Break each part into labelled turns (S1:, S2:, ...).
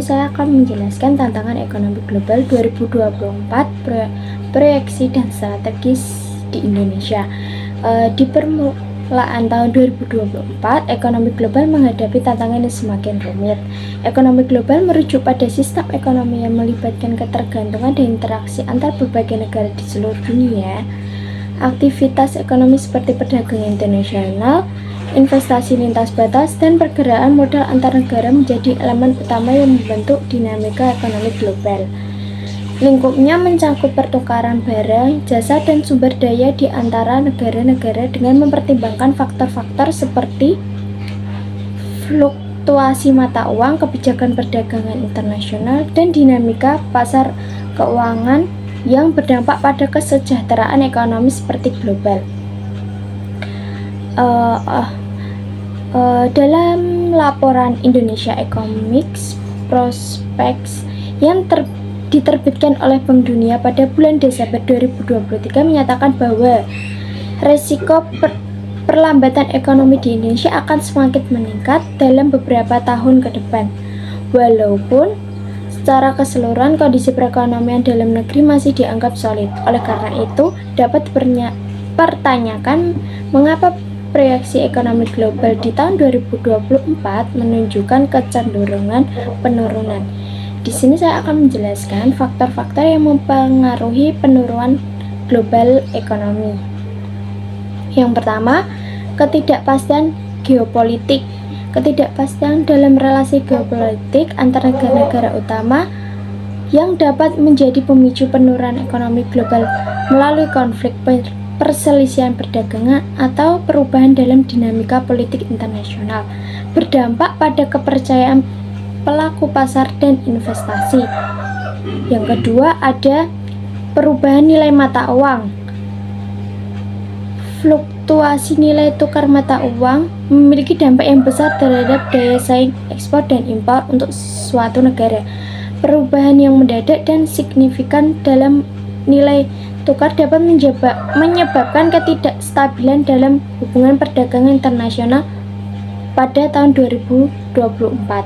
S1: sini saya akan menjelaskan tantangan ekonomi global 2024, proyeksi dan strategis di Indonesia. Di permulaan tahun 2024, ekonomi global menghadapi tantangan yang semakin rumit. Ekonomi global merujuk pada sistem ekonomi yang melibatkan ketergantungan dan interaksi antar berbagai negara di seluruh dunia. Aktivitas ekonomi seperti perdagangan internasional, investasi lintas batas, dan pergerakan modal antar negara menjadi elemen utama yang membentuk dinamika ekonomi global. Lingkupnya mencakup pertukaran barang, jasa, dan sumber daya di antara negara-negara dengan mempertimbangkan faktor-faktor seperti fluktuasi mata uang, kebijakan perdagangan internasional, dan dinamika pasar keuangan yang berdampak pada kesejahteraan ekonomi seperti global. Dalam laporan Indonesia Economics Prospects yang diterbitkan oleh Bank Dunia pada bulan Desember 2023 menyatakan bahwa resiko perlambatan ekonomi di Indonesia akan semakin meningkat dalam beberapa tahun ke depan. Walaupun secara keseluruhan kondisi perekonomian dalam negeri masih dianggap solid. Oleh karena itu, dapat dipertanyakan mengapa proyeksi ekonomi global di tahun 2024 menunjukkan kecenderungan penurunan. Di sini saya akan menjelaskan faktor-faktor yang mempengaruhi penurunan global ekonomi. Yang pertama, ketidakpastian geopolitik. Ketidakpastian dalam relasi geopolitik antar negara-negara utama yang dapat menjadi pemicu penurunan ekonomi global melalui konflik, perselisihan perdagangan, atau perubahan dalam dinamika politik internasional, berdampak pada kepercayaan pelaku pasar dan investasi. Yang kedua, ada perubahan nilai mata uang. Fluktuasi nilai tukar mata uang memiliki dampak yang besar terhadap daya saing ekspor dan impor untuk suatu negara. Perubahan yang mendadak dan signifikan dalam nilai tukar dapat menyebabkan ketidakstabilan dalam hubungan perdagangan internasional pada tahun 2024.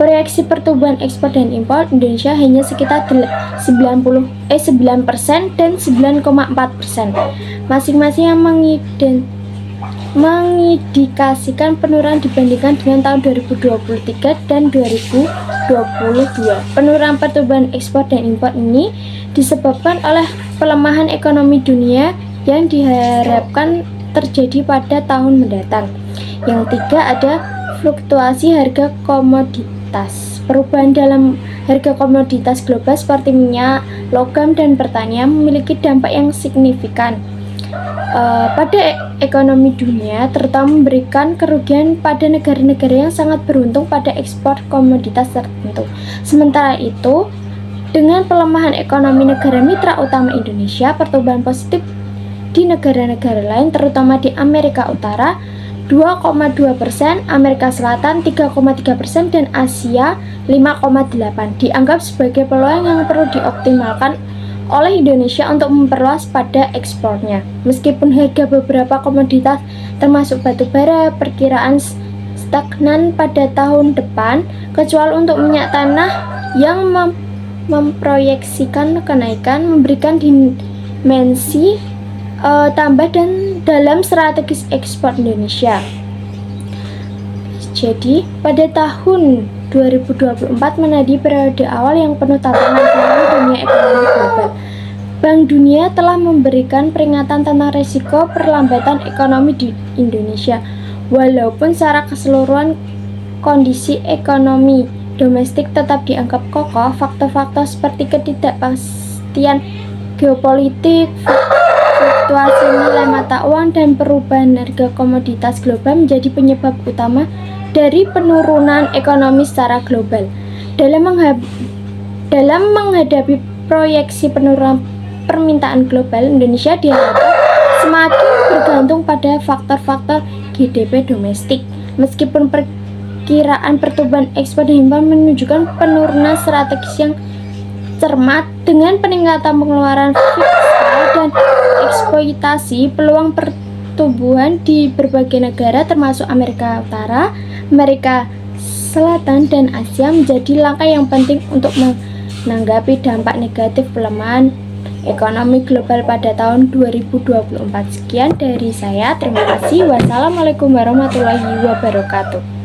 S1: Proyeksi pertumbuhan ekspor dan impor Indonesia hanya sekitar 9% dan 9,4%. Masing-masing yang mengindikasikan penurunan dibandingkan dengan tahun 2023 dan 2022. Penurunan pertumbuhan ekspor dan impor ini disebabkan oleh pelemahan ekonomi dunia yang diharapkan terjadi pada tahun mendatang. Yang ketiga, ada fluktuasi harga komoditas. Perubahan dalam harga komoditas global seperti minyak, logam, dan pertanian memiliki dampak yang signifikan pada ekonomi dunia, terutama memberikan kerugian pada negara-negara yang sangat beruntung pada ekspor komoditas tertentu. Sementara itu, dengan pelemahan ekonomi negara mitra utama Indonesia, pertumbuhan positif di negara-negara lain, terutama di Amerika Utara 2,2%, Amerika Selatan 3,3%, dan Asia 5,8%, dianggap sebagai peluang yang perlu dioptimalkan oleh Indonesia untuk memperluas pada ekspornya. Meskipun harga beberapa komoditas termasuk batu bara perkiraan stagnan pada tahun depan, kecuali untuk minyak tanah yang memproyeksikan kenaikan, memberikan dimensi tambah dan dalam strategis ekspor Indonesia. Jadi, pada tahun 2024 menjadi periode awal yang penuh tantangan dalam dunia ekonomi global. Bank Dunia telah memberikan peringatan tentang risiko perlambatan ekonomi di Indonesia. Walaupun secara keseluruhan kondisi ekonomi domestik tetap dianggap kokoh, faktor-faktor seperti ketidakpastian geopolitik, fluktuasi nilai mata uang, dan perubahan harga komoditas global menjadi penyebab utama dari penurunan ekonomi secara global. Dalam menghadapi proyeksi penurunan permintaan global, Indonesia diharapkan semakin bergantung pada faktor-faktor GDP domestik. Meskipun perkiraan pertumbuhan ekspor dan impor menunjukkan penurunan strategis yang cermat dengan peningkatan pengeluaran fiskal dan eksploitasi, peluang pertumbuhan di berbagai negara termasuk Amerika Utara, Amerika Selatan dan Asia menjadi langkah yang penting untuk menanggapi dampak negatif pelemahan ekonomi global pada tahun 2024. Sekian dari saya, terima kasih. Wassalamualaikum warahmatullahi wabarakatuh.